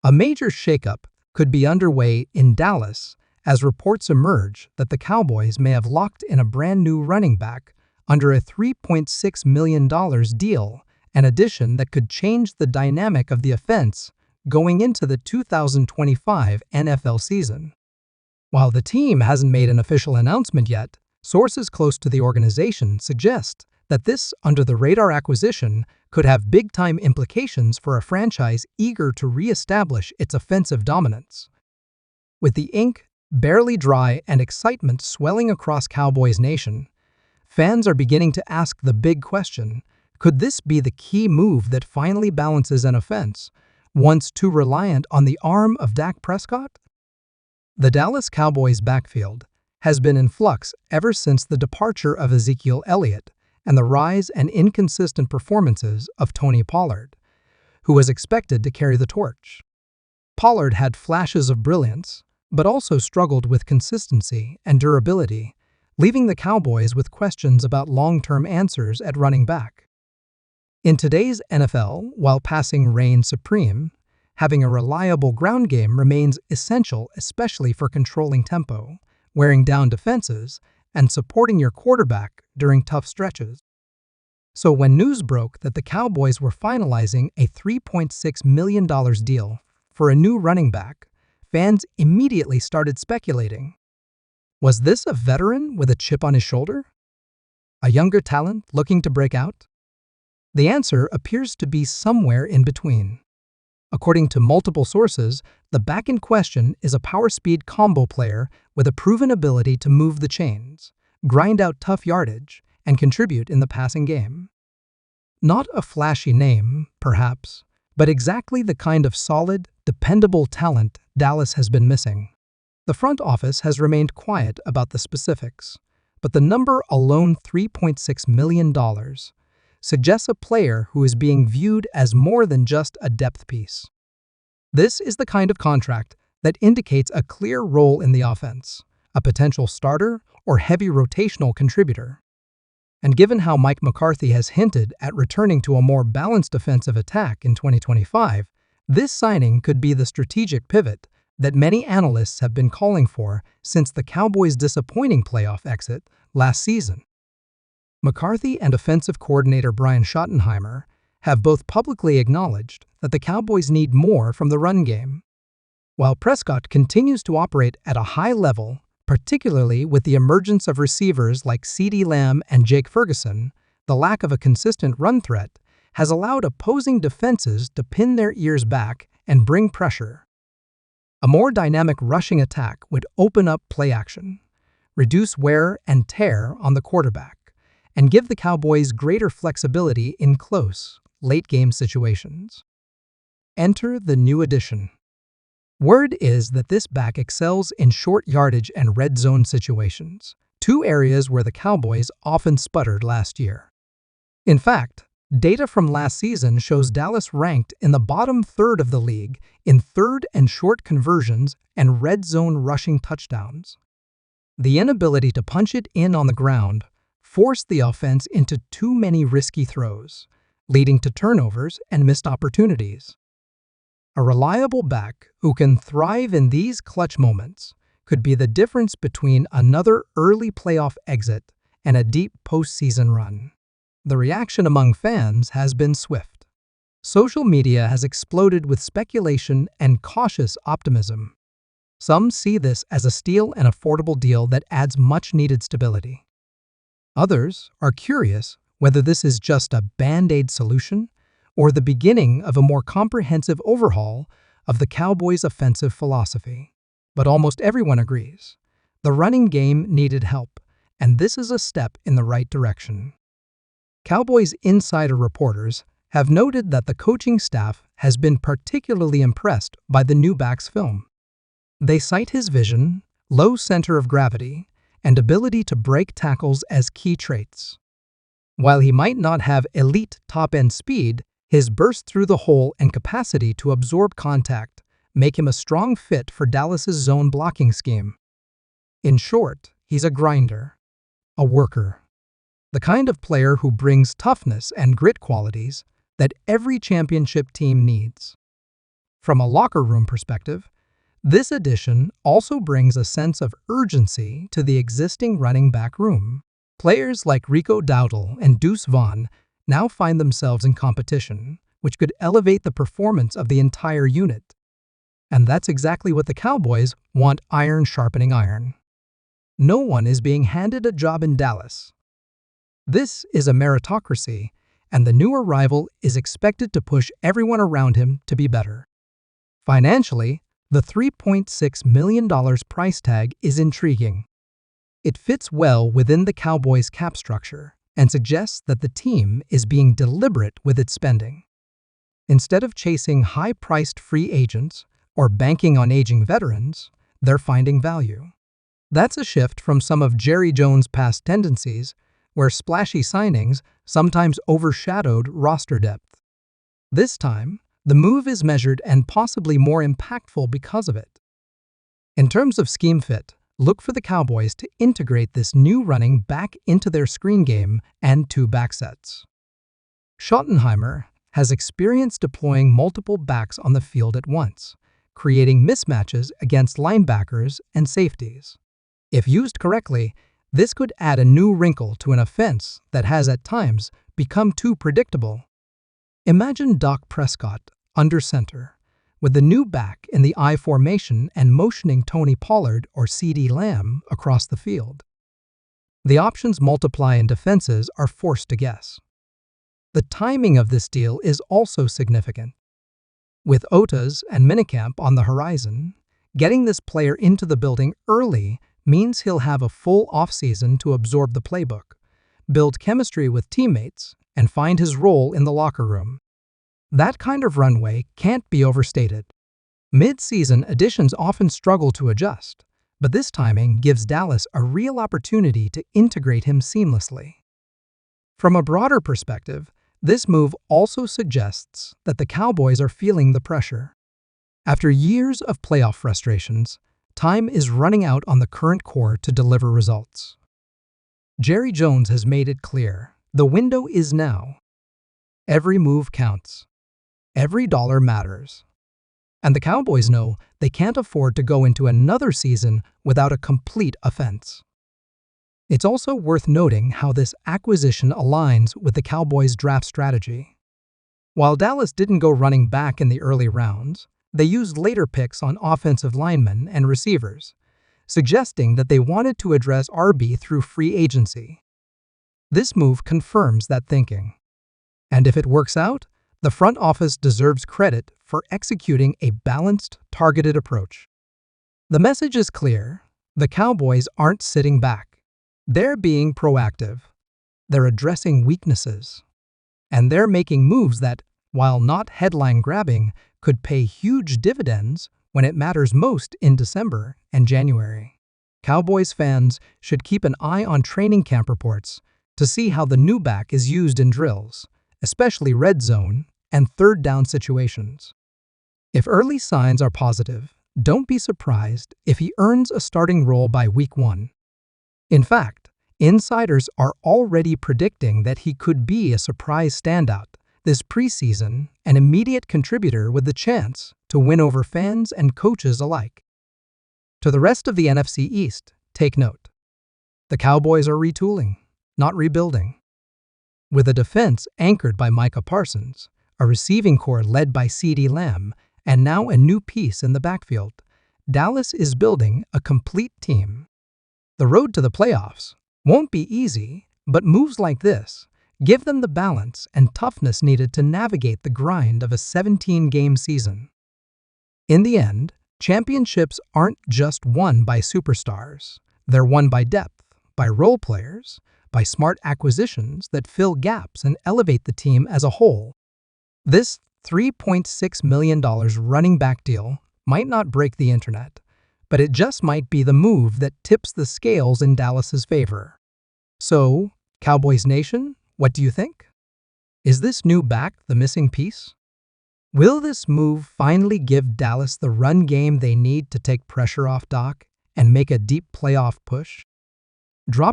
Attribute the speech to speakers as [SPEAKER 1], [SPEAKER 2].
[SPEAKER 1] A major shakeup could be underway in Dallas as reports emerge that the Cowboys may have locked in a brand new running back under a $3.6 million deal, an addition that could change the dynamic of the offense going into the 2025 NFL season. While the team hasn't made an official announcement yet, sources close to the organization suggest that this under-the-radar acquisition could have big-time implications for a franchise eager to re-establish its offensive dominance. With the ink barely dry and excitement swelling across Cowboys Nation, fans are beginning to ask the big question: could this be the key move that finally balances an offense once too reliant on the arm of Dak Prescott? The Dallas Cowboys backfield has been in flux ever since the departure of Ezekiel Elliott and the rise and inconsistent performances of Tony Pollard, who was expected to carry the torch. Pollard had flashes of brilliance, but also struggled with consistency and durability, leaving the Cowboys with questions about long-term answers at running back. In today's NFL, while passing reigns supreme, having a reliable ground game remains essential, especially for controlling tempo, wearing down defenses, and supporting your quarterback during tough stretches. So when news broke that the Cowboys were finalizing a $3.6 million deal for a new running back, fans immediately started speculating. Was this a veteran with a chip on his shoulder? A younger talent looking to break out? The answer appears to be somewhere in between. According to multiple sources, the back in question is a power-speed combo player with a proven ability to move the chains, grind out tough yardage, and contribute in the passing game. Not a flashy name, perhaps, but exactly the kind of solid, dependable talent Dallas has been missing. The front office has remained quiet about the specifics, but the number alone, $3.6 million, suggests a player who is being viewed as more than just a depth piece. This is the kind of contract that indicates a clear role in the offense, a potential starter or heavy rotational contributor. And given how Mike McCarthy has hinted at returning to a more balanced defensive attack in 2025, this signing could be the strategic pivot that many analysts have been calling for since the Cowboys' disappointing playoff exit last season. McCarthy and offensive coordinator Brian Schottenheimer have both publicly acknowledged that the Cowboys need more from the run game. While Prescott continues to operate at a high level, particularly with the emergence of receivers like CeeDee Lamb and Jake Ferguson, the lack of a consistent run threat has allowed opposing defenses to pin their ears back and bring pressure. A more dynamic rushing attack would open up play action, reduce wear and tear on the quarterback, and give the Cowboys greater flexibility in close, late-game situations. Enter the new addition. Word is that this back excels in short yardage and red zone situations, two areas where the Cowboys often sputtered last year. In fact, data from last season shows Dallas ranked in the bottom third of the league in third and short conversions and red zone rushing touchdowns. The inability to punch it in on the ground forced the offense into too many risky throws, leading to turnovers and missed opportunities. A reliable back who can thrive in these clutch moments could be the difference between another early playoff exit and a deep postseason run. The reaction among fans has been swift. Social media has exploded with speculation and cautious optimism. Some see this as a steal and affordable deal that adds much-needed stability. Others are curious whether this is just a band-aid solution or the beginning of a more comprehensive overhaul of the Cowboys' offensive philosophy. But almost everyone agrees. The running game needed help, and this is a step in the right direction. Cowboys insider reporters have noted that the coaching staff has been particularly impressed by the new back's film. They cite his vision, low center of gravity, and ability to break tackles as key traits. While he might not have elite top-end speed, his burst through the hole and capacity to absorb contact make him a strong fit for Dallas's zone blocking scheme. In short, he's a grinder, a worker, the kind of player who brings toughness and grit qualities that every championship team needs. From a locker room perspective, this addition also brings a sense of urgency to the existing running back room. Players like Rico Dowdle and Deuce Vaughn now find themselves in competition, which could elevate the performance of the entire unit. And that's exactly what the Cowboys want: iron sharpening iron. No one is being handed a job in Dallas. This is a meritocracy, and the new arrival is expected to push everyone around him to be better. Financially, the $3.6 million price tag is intriguing. It fits well within the Cowboys' cap structure and suggests that the team is being deliberate with its spending. Instead of chasing high-priced free agents or banking on aging veterans, they're finding value. That's a shift from some of Jerry Jones' past tendencies, where splashy signings sometimes overshadowed roster depth. This time, the move is measured and possibly more impactful because of it. In terms of scheme fit, look for the Cowboys to integrate this new running back into their screen game and two back sets. Schottenheimer has experience deploying multiple backs on the field at once, creating mismatches against linebackers and safeties. If used correctly, this could add a new wrinkle to an offense that has at times become too predictable. Imagine Dak Prescott under center, with the new back in the I formation and motioning Tony Pollard or CeeDee Lamb across the field. The options multiply and defenses are forced to guess. The timing of this deal is also significant. With OTAs and minicamp on the horizon, getting this player into the building early means he'll have a full offseason to absorb the playbook, build chemistry with teammates, and find his role in the locker room. That kind of runway can't be overstated. Mid-season additions often struggle to adjust, but this timing gives Dallas a real opportunity to integrate him seamlessly. From a broader perspective, this move also suggests that the Cowboys are feeling the pressure. After years of playoff frustrations, time is running out on the current core to deliver results. Jerry Jones has made it clear: the window is now. Every move counts. Every dollar matters. And the Cowboys know they can't afford to go into another season without a complete offense. It's also worth noting how this acquisition aligns with the Cowboys' draft strategy. While Dallas didn't go running back in the early rounds, they used later picks on offensive linemen and receivers, suggesting that they wanted to address RB through free agency. This move confirms that thinking. And if it works out, the front office deserves credit for executing a balanced, targeted approach. The message is clear: the Cowboys aren't sitting back. They're being proactive. They're addressing weaknesses. And they're making moves that, while not headline-grabbing, could pay huge dividends when it matters most in December and January. Cowboys fans should keep an eye on training camp reports to see how the new back is used in drills, especially red zone and third down situations. If early signs are positive, don't be surprised if he earns a starting role by week 1. In fact, insiders are already predicting that he could be a surprise standout this preseason, an immediate contributor with the chance to win over fans and coaches alike. To the rest of the NFC East, take note. The Cowboys are retooling, not rebuilding. With a defense anchored by Micah Parsons, a receiving core led by CeeDee Lamb, and now a new piece in the backfield, Dallas is building a complete team. The road to the playoffs won't be easy, but moves like this give them the balance and toughness needed to navigate the grind of a 17-game season. In the end, championships aren't just won by superstars. They're won by depth, by role players, by smart acquisitions that fill gaps and elevate the team as a whole. This $3.6 million running back deal might not break the internet, but it just might be the move that tips the scales in Dallas's favor. So, Cowboys Nation, what do you think? Is this new back the missing piece? Will this move finally give Dallas the run game they need to take pressure off Dak and make a deep playoff push? Drop